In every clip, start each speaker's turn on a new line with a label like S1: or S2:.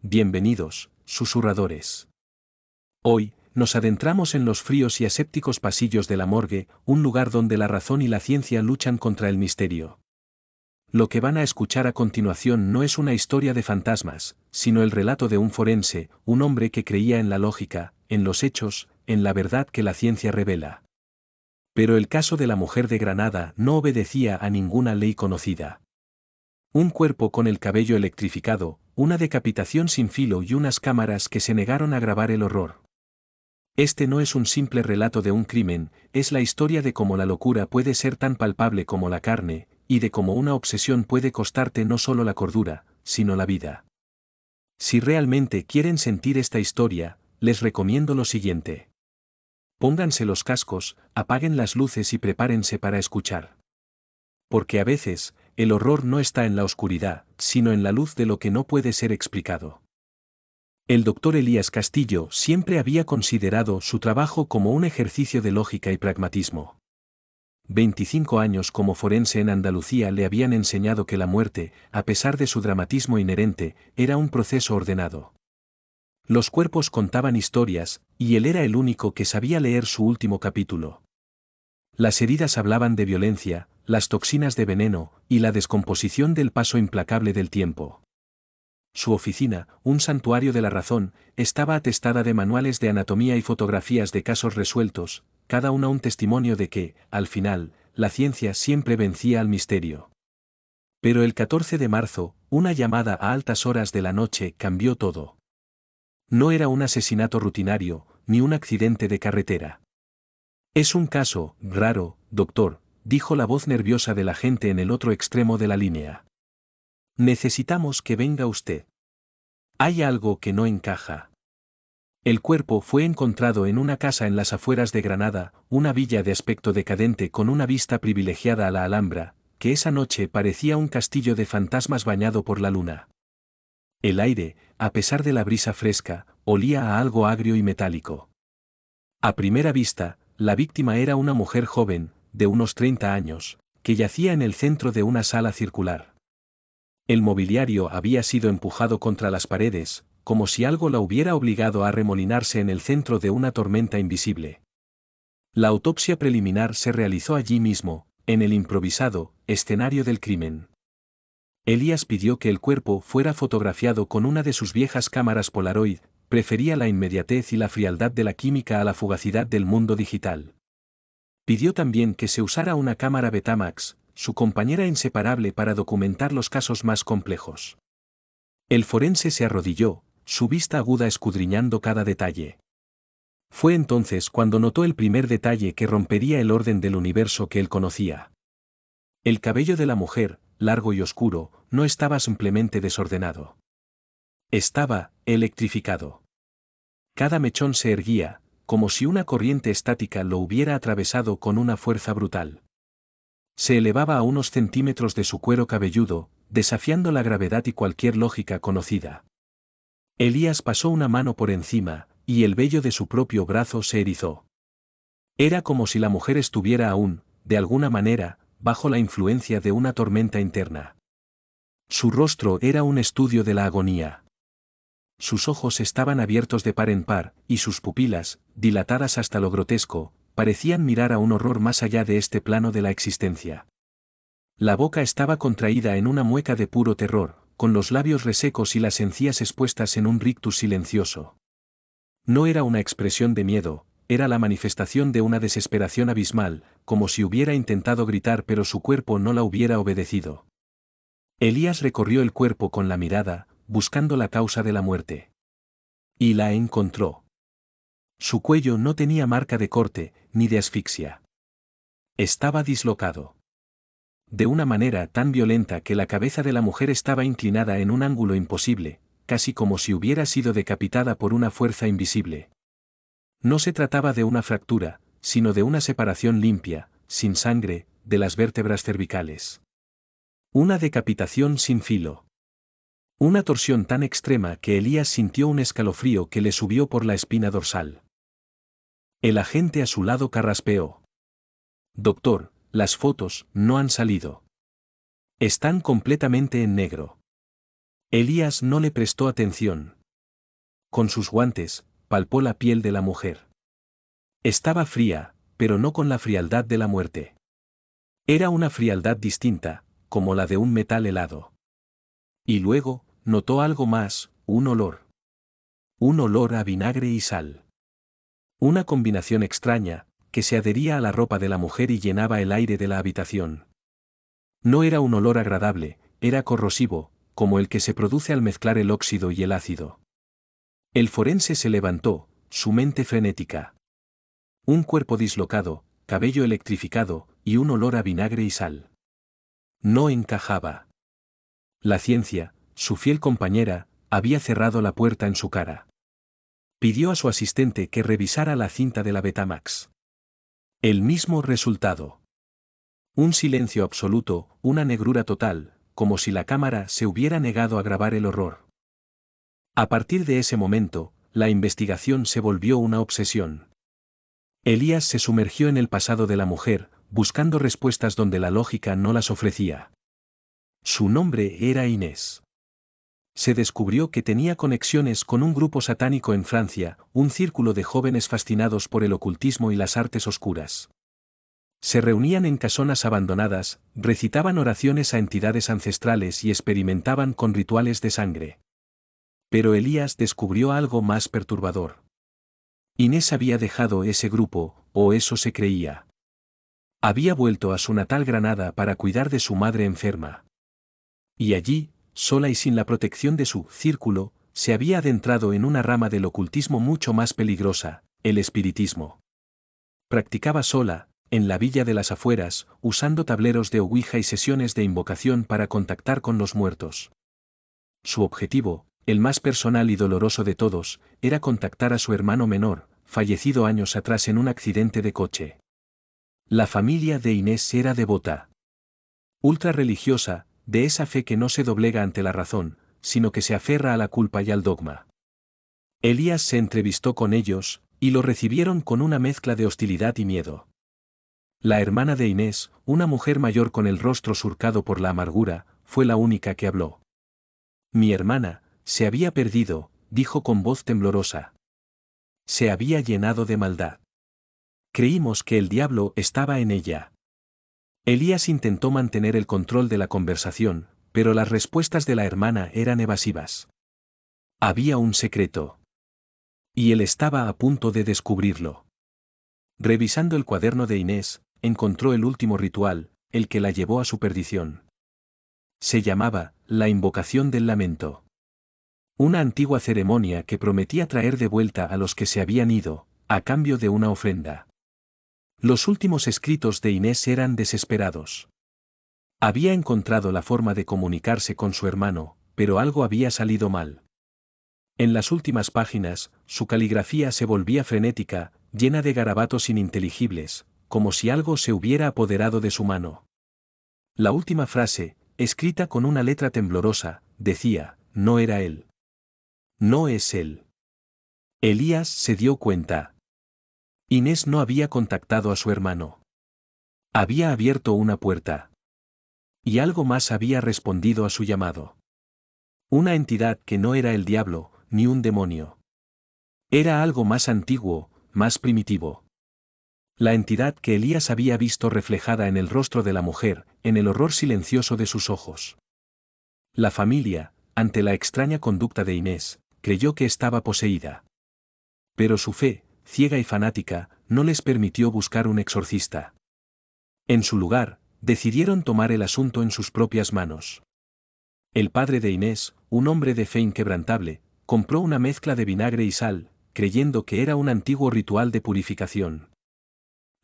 S1: Bienvenidos, susurradores. Hoy, nos adentramos en los fríos y asépticos pasillos de la morgue, un lugar donde la razón y la ciencia luchan contra el misterio. Lo que van a escuchar a continuación no es una historia de fantasmas, sino el relato de un forense, un hombre que creía en la lógica, en los hechos, en la verdad que la ciencia revela. Pero el caso de la mujer de Granada no obedecía a ninguna ley conocida. Un cuerpo con el cabello electrificado, una decapitación sin filo y unas cámaras que se negaron a grabar el horror. Este no es un simple relato de un crimen, es la historia de cómo la locura puede ser tan palpable como la carne, y de cómo una obsesión puede costarte no solo la cordura, sino la vida. Si realmente quieren sentir esta historia, les recomiendo lo siguiente. Pónganse los cascos, apaguen las luces y prepárense para escuchar. Porque a veces, el horror no está en la oscuridad, sino en la luz de lo que no puede ser explicado. El doctor Elías Castillo siempre había considerado su trabajo como un ejercicio de lógica y pragmatismo. 25 años como forense en Andalucía le habían enseñado que la muerte, a pesar de su dramatismo inherente, era un proceso ordenado. Los cuerpos contaban historias, y él era el único que sabía leer su último capítulo. Las heridas hablaban de violencia, las toxinas de veneno, y la descomposición del paso implacable del tiempo. Su oficina, un santuario de la razón, estaba atestada de manuales de anatomía y fotografías de casos resueltos, cada una un testimonio de que, al final, la ciencia siempre vencía al misterio. Pero el 14 de marzo, una llamada a altas horas de la noche cambió todo. No era un asesinato rutinario, ni un accidente de carretera. Es un caso, raro, doctor, dijo la voz nerviosa del agente en el otro extremo de la línea. Necesitamos que venga usted. Hay algo que no encaja. El cuerpo fue encontrado en una casa en las afueras de Granada, una villa de aspecto decadente con una vista privilegiada a la Alhambra, que esa noche parecía un castillo de fantasmas bañado por la luna. El aire, a pesar de la brisa fresca, olía a algo agrio y metálico. A primera vista, la víctima era una mujer joven, de unos 30 años, que yacía en el centro de una sala circular. El mobiliario había sido empujado contra las paredes, como si algo la hubiera obligado a arremolinarse en el centro de una tormenta invisible. La autopsia preliminar se realizó allí mismo, en el improvisado escenario del crimen. Elías pidió que el cuerpo fuera fotografiado con una de sus viejas cámaras Polaroid, prefería la inmediatez y la frialdad de la química a la fugacidad del mundo digital. Pidió también que se usara una cámara Betamax, su compañera inseparable para documentar los casos más complejos. El forense se arrodilló, su vista aguda escudriñando cada detalle. Fue entonces cuando notó el primer detalle que rompería el orden del universo que él conocía. El cabello de la mujer, largo y oscuro, no estaba simplemente desordenado. Estaba electrificado. Cada mechón se erguía, como si una corriente estática lo hubiera atravesado con una fuerza brutal. Se elevaba a unos centímetros de su cuero cabelludo, desafiando la gravedad y cualquier lógica conocida. Elías pasó una mano por encima, y el vello de su propio brazo se erizó. Era como si la mujer estuviera aún, de alguna manera, bajo la influencia de una tormenta interna. Su rostro era un estudio de la agonía. Sus ojos estaban abiertos de par en par, y sus pupilas, dilatadas hasta lo grotesco, parecían mirar a un horror más allá de este plano de la existencia. La boca estaba contraída en una mueca de puro terror, con los labios resecos y las encías expuestas en un rictus silencioso. No era una expresión de miedo, era la manifestación de una desesperación abismal, como si hubiera intentado gritar pero su cuerpo no la hubiera obedecido. Elías recorrió el cuerpo con la mirada, buscando la causa de la muerte. Y la encontró. Su cuello no tenía marca de corte, ni de asfixia. Estaba dislocado. De una manera tan violenta que la cabeza de la mujer estaba inclinada en un ángulo imposible, casi como si hubiera sido decapitada por una fuerza invisible. No se trataba de una fractura, sino de una separación limpia, sin sangre, de las vértebras cervicales. Una decapitación sin filo. Una torsión tan extrema que Elías sintió un escalofrío que le subió por la espina dorsal. El agente a su lado carraspeó. Doctor, las fotos no han salido. Están completamente en negro. Elías no le prestó atención. Con sus guantes, palpó la piel de la mujer. Estaba fría, pero no con la frialdad de la muerte. Era una frialdad distinta, como la de un metal helado. Y luego, notó algo más, un olor. Un olor a vinagre y sal. Una combinación extraña, que se adhería a la ropa de la mujer y llenaba el aire de la habitación. No era un olor agradable, era corrosivo, como el que se produce al mezclar el óxido y el ácido. El forense se levantó, su mente frenética. Un cuerpo dislocado, cabello electrificado, y un olor a vinagre y sal. No encajaba. La ciencia, su fiel compañera, había cerrado la puerta en su cara. Pidió a su asistente que revisara la cinta de la Betamax. El mismo resultado. Un silencio absoluto, una negrura total, como si la cámara se hubiera negado a grabar el horror. A partir de ese momento, la investigación se volvió una obsesión. Elías se sumergió en el pasado de la mujer, buscando respuestas donde la lógica no las ofrecía. Su nombre era Inés. Se descubrió que tenía conexiones con un grupo satánico en Francia, un círculo de jóvenes fascinados por el ocultismo y las artes oscuras. Se reunían en casonas abandonadas, recitaban oraciones a entidades ancestrales y experimentaban con rituales de sangre. Pero Elías descubrió algo más perturbador. Inés había dejado ese grupo, o eso se creía. Había vuelto a su natal Granada para cuidar de su madre enferma. Y allí, sola y sin la protección de su círculo, se había adentrado en una rama del ocultismo mucho más peligrosa, el espiritismo. Practicaba sola, en la villa de las afueras, usando tableros de ouija y sesiones de invocación para contactar con los muertos. Su objetivo, el más personal y doloroso de todos, era contactar a su hermano menor, fallecido años atrás en un accidente de coche. La familia de Inés era devota. Ultra religiosa, de esa fe que no se doblega ante la razón, sino que se aferra a la culpa y al dogma. Elías se entrevistó con ellos, y lo recibieron con una mezcla de hostilidad y miedo. La hermana de Inés, una mujer mayor con el rostro surcado por la amargura, fue la única que habló. Mi hermana, se había perdido, dijo con voz temblorosa. Se había llenado de maldad. Creímos que el diablo estaba en ella. Elías intentó mantener el control de la conversación, pero las respuestas de la hermana eran evasivas. Había un secreto. Y él estaba a punto de descubrirlo. Revisando el cuaderno de Inés, encontró el último ritual, el que la llevó a su perdición. Se llamaba, la invocación del lamento. Una antigua ceremonia que prometía traer de vuelta a los que se habían ido, a cambio de una ofrenda. Los últimos escritos de Inés eran desesperados. Había encontrado la forma de comunicarse con su hermano, pero algo había salido mal. En las últimas páginas, su caligrafía se volvía frenética, llena de garabatos ininteligibles, como si algo se hubiera apoderado de su mano. La última frase, escrita con una letra temblorosa, decía, no era él. No es él. Elías se dio cuenta. Inés no había contactado a su hermano. Había abierto una puerta. Y algo más había respondido a su llamado. Una entidad que no era el diablo, ni un demonio. Era algo más antiguo, más primitivo. La entidad que Elías había visto reflejada en el rostro de la mujer, en el horror silencioso de sus ojos. La familia, ante la extraña conducta de Inés, creyó que estaba poseída. Pero su fe, ciega y fanática, no les permitió buscar un exorcista. En su lugar, decidieron tomar el asunto en sus propias manos. El padre de Inés, un hombre de fe inquebrantable, compró una mezcla de vinagre y sal, creyendo que era un antiguo ritual de purificación.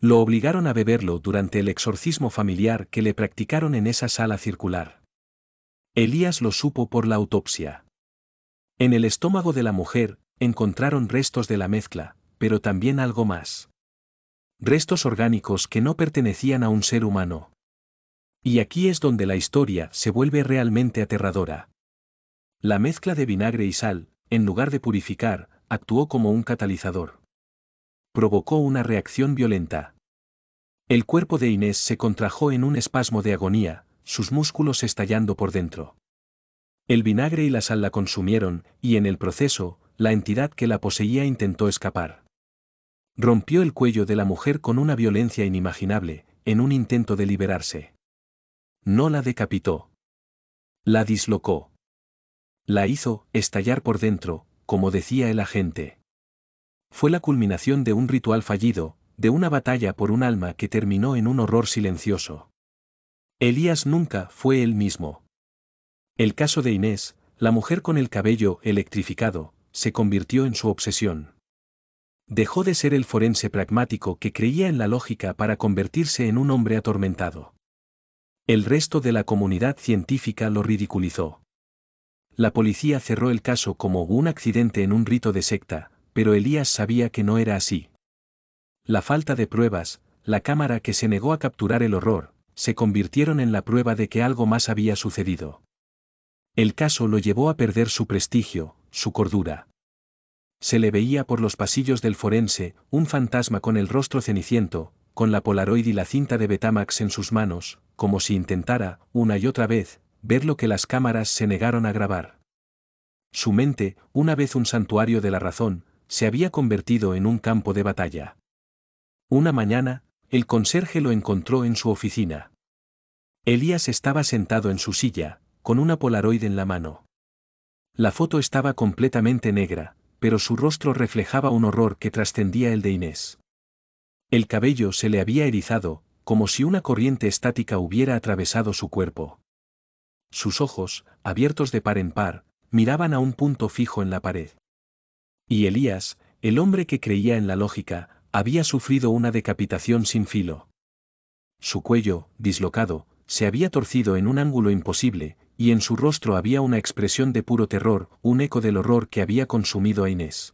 S1: Lo obligaron a beberlo durante el exorcismo familiar que le practicaron en esa sala circular. Elías lo supo por la autopsia. En el estómago de la mujer, encontraron restos de la mezcla, pero también algo más. Restos orgánicos que no pertenecían a un ser humano. Y aquí es donde la historia se vuelve realmente aterradora. La mezcla de vinagre y sal, en lugar de purificar, actuó como un catalizador. Provocó una reacción violenta. El cuerpo de Inés se contrajo en un espasmo de agonía, sus músculos estallando por dentro. El vinagre y la sal la consumieron, y en el proceso, la entidad que la poseía intentó escapar. Rompió el cuello de la mujer con una violencia inimaginable, en un intento de liberarse. No la decapitó. La dislocó. La hizo estallar por dentro, como decía el agente. Fue la culminación de un ritual fallido, de una batalla por un alma que terminó en un horror silencioso. Elías nunca fue él mismo. El caso de Inés, la mujer con el cabello electrificado, se convirtió en su obsesión. Dejó de ser el forense pragmático que creía en la lógica para convertirse en un hombre atormentado. El resto de la comunidad científica lo ridiculizó. La policía cerró el caso como un accidente en un rito de secta, pero Elías sabía que no era así. La falta de pruebas, la cámara que se negó a capturar el horror, se convirtieron en la prueba de que algo más había sucedido. El caso lo llevó a perder su prestigio, su cordura. Se le veía por los pasillos del forense, un fantasma con el rostro ceniciento, con la Polaroid y la cinta de Betamax en sus manos, como si intentara, una y otra vez, ver lo que las cámaras se negaron a grabar. Su mente, una vez un santuario de la razón, se había convertido en un campo de batalla. Una mañana, el conserje lo encontró en su oficina. Elías estaba sentado en su silla, con una Polaroid en la mano. La foto estaba completamente negra, pero su rostro reflejaba un horror que trascendía el de Inés. El cabello se le había erizado, como si una corriente estática hubiera atravesado su cuerpo. Sus ojos, abiertos de par en par, miraban a un punto fijo en la pared. Y Elías, el hombre que creía en la lógica, había sufrido una decapitación sin filo. Su cuello, dislocado, se había torcido en un ángulo imposible, y en su rostro había una expresión de puro terror, un eco del horror que había consumido a Inés.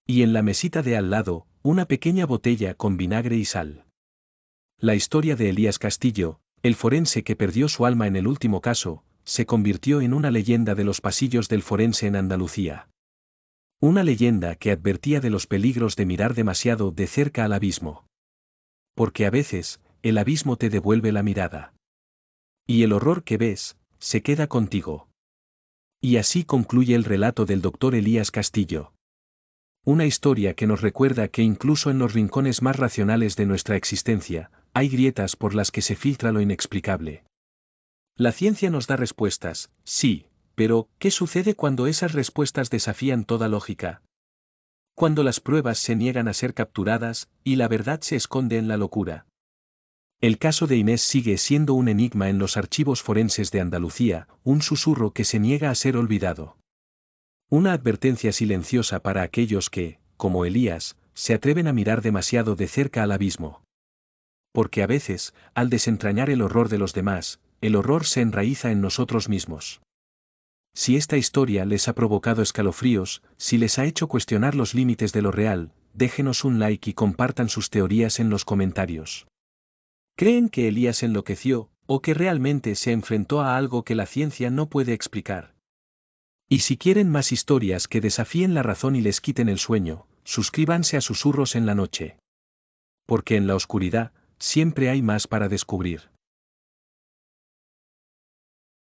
S1: Y en la mesita de al lado, una pequeña botella con vinagre y sal. La historia de Elías Castillo, el forense que perdió su alma en el último caso, se convirtió en una leyenda de los pasillos del forense en Andalucía. Una leyenda que advertía de los peligros de mirar demasiado de cerca al abismo. Porque a veces, el abismo te devuelve la mirada. Y el horror que ves, se queda contigo. Y así concluye el relato del doctor Elías Castillo. Una historia que nos recuerda que incluso en los rincones más racionales de nuestra existencia, hay grietas por las que se filtra lo inexplicable. La ciencia nos da respuestas, sí, pero ¿qué sucede cuando esas respuestas desafían toda lógica? Cuando las pruebas se niegan a ser capturadas, y la verdad se esconde en la locura. El caso de Inés sigue siendo un enigma en los archivos forenses de Andalucía, un susurro que se niega a ser olvidado. Una advertencia silenciosa para aquellos que, como Elías, se atreven a mirar demasiado de cerca al abismo. Porque a veces, al desentrañar el horror de los demás, el horror se enraiza en nosotros mismos. Si esta historia les ha provocado escalofríos, si les ha hecho cuestionar los límites de lo real, déjenos un like y compartan sus teorías en los comentarios. ¿Creen que Elías enloqueció, o que realmente se enfrentó a algo que la ciencia no puede explicar? Y si quieren más historias que desafíen la razón y les quiten el sueño, suscríbanse a Susurros en la Noche. Porque en la oscuridad, siempre hay más para descubrir.